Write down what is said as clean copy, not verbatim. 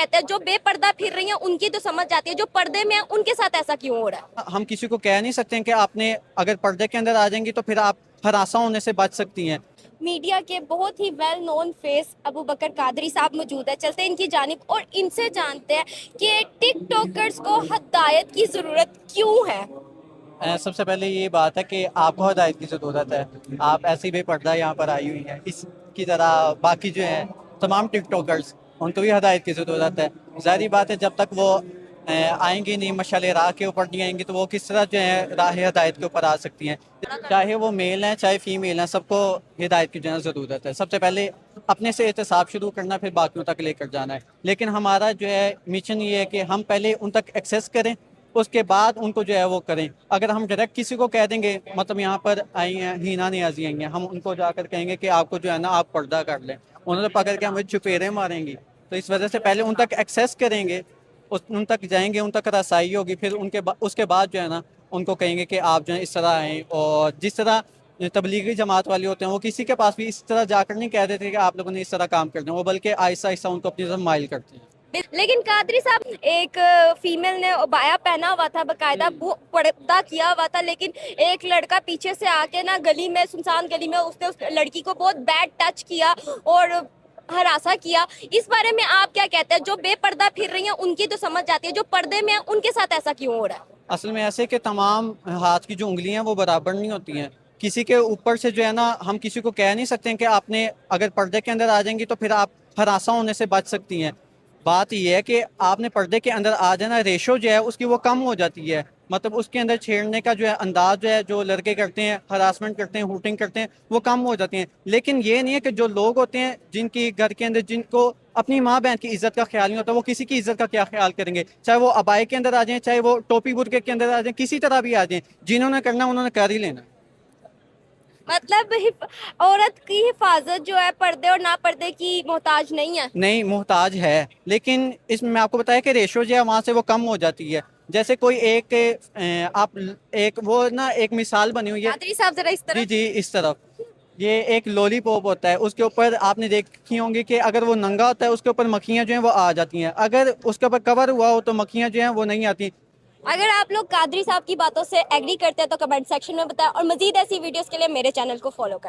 کہتے ہیں جو بے پردہ پھر رہی ہیں ان کی تو سمجھ جاتی ہے, جو پردے میں ہیں ان کے ساتھ ایسا کیوں ہو رہا ہے؟ ہم کسی کو کہہ نہیں سکتے ہیں کہ آپ نے اگر پردے کے اندر آ جائیں گی تو پھر آپ ہراساں ہونے سے بچ سکتی ہیں. میڈیا کے بہت ہی ویل نون فیس ابو بکر قادری صاحب موجود ہے, چلتے ہیں ان کی جانب اور ان سے جانتے ہیں کہ ٹک ٹاکرز کو ہدایت کی ضرورت کیوں ہے. سب سے پہلے یہ بات ہے کہ آپ کو ہدایت کی ضرورت ہے. آپ ایسی بے پردہ یہاں پر آئی ہوئی ہیں, اس کی طرح باقی جو ہیں تمام ٹک ٹاکرز ان کو بھی ہدایت کی ضرورت ہے. ظاہری بات ہے جب تک وہ آئیں گی نہیں, مشعل راہ کے اوپر نہیں آئیں گی تو وہ کس طرح جو ہے راہ ہدایت کے اوپر آ سکتی ہیں. چاہے وہ میل ہیں چاہے فیمیل ہیں, سب کو ہدایت کی جو ہے ضرورت ہے. سب سے پہلے اپنے سے احتساب شروع کرنا, پھر باقیوں تک لے کر جانا ہے. لیکن ہمارا جو ہے مشن یہ ہے کہ ہم پہلے ان تک ایکسیس کریں, اس کے بعد ان کو جو ہے وہ کریں. اگر ہم ڈائریکٹ کسی کو کہہ دیں گے, مطلب یہاں پر آئی ہیں ہینا نیازی آئی ہیں, ہم ان کو جا کر کہیں گے کہ آپ کو جو ہے نا آپ پردہ کر لیں, انہوں نے پکڑ کے ہمیں چپیرے ماریں گی. تو اس وجہ سے پہلے ان تک ایکسیس کریں گے, ان تک جائیں گے, ان تک رسائی ہوگی, پھر اس کے بعد جو ہے نا ان کو کہیں گے کہ آپ جو ہے اس طرح آئیں. اور جس طرح تبلیغی جماعت والے ہوتے ہیں وہ کسی کے پاس بھی اس طرح جا کر نہیں کہہ دیتے کہ آپ لوگوں نے اس طرح کام کر دیں, وہ بلکہ آہستہ آہستہ ان کو اپنی طرف مائل کرتے ہیں. لیکن قادری صاحب, ایک فیمیل نے بایا پہنا ہوا تھا, باقاعدہ پردہ کیا ہوا تھا, لیکن ایک لڑکا پیچھے سے آ کے نا گلی میں, سنسان گلی میں, اس نے اس لڑکی کو بہت بیڈ ٹچ کیا اور ہراساں کیا. اس بارے میں آپ کیا کہتے ہیں؟ جو بے پردہ پھر رہی ہیں ان کی تو سمجھ جاتی ہے, جو پردے میں ہیں ان کے ساتھ ایسا کیوں ہو رہا ہے؟ اصل میں ایسے کہ تمام ہاتھ کی جو انگلیاں وہ برابر نہیں ہوتی ہیں. کسی کے اوپر سے جو ہے نا ہم کسی کو کہہ نہیں سکتے ہیں کہ آپ نے اگر پردے کے اندر آ جائیں گی تو پھر آپ ہراساں ہونے سے بچ سکتی ہیں. بات یہ ہے کہ آپ نے پردے کے اندر آ جانا, ریشو جو ہے اس کی وہ کم ہو جاتی ہے. مطلب اس کے اندر چھیڑنے کا جو ہے انداز جو ہے, جو لڑکے کرتے ہیں, ہراسمنٹ کرتے ہیں, ہوٹنگ کرتے ہیں, وہ کم ہو جاتی ہیں. لیکن یہ نہیں ہے کہ جو لوگ ہوتے ہیں جن کی گھر کے اندر, جن کو اپنی ماں بہن کی عزت کا خیال نہیں ہوتا, وہ کسی کی عزت کا کیا خیال کریں گے؟ چاہے وہ ابائے کے اندر آ جائیں, چاہے وہ ٹوپی برقعے کے اندر آ جائیں, کسی طرح بھی آ جائیں, جنہوں نے کرنا انہوں نے کر ہی لینا. مطلب عورت کی حفاظت جو ہے پردے اور نہ پردے کی محتاج نہیں ہے. نہیں, محتاج ہے, لیکن اس میں آپ کو بتایا کہ ریشو جو ہے وہاں سے وہ کم ہو جاتی ہے. جیسے کوئی ایک آپ ایک وہ نا ایک مثال بنی ہوئی ہے. قادری صاحب ذرا اس طرح. جی جی, اس طرف یہ ایک لولی پاپ ہوتا ہے, اس کے اوپر آپ نے دیکھی ہوں گی کہ اگر وہ ننگا ہوتا ہے اس کے اوپر مکھیاں جو ہیں وہ آ جاتی ہیں, اگر اس کے اوپر کور ہوا ہو تو مکھیاں جو ہیں وہ نہیں آتی. اگر آپ لوگ قادری صاحب کی باتوں سے ایگری کرتے ہیں تو کمنٹ سیکشن میں بتائیں, اور مزید ایسی ویڈیوز کے لیے میرے چینل کو فالو کریں.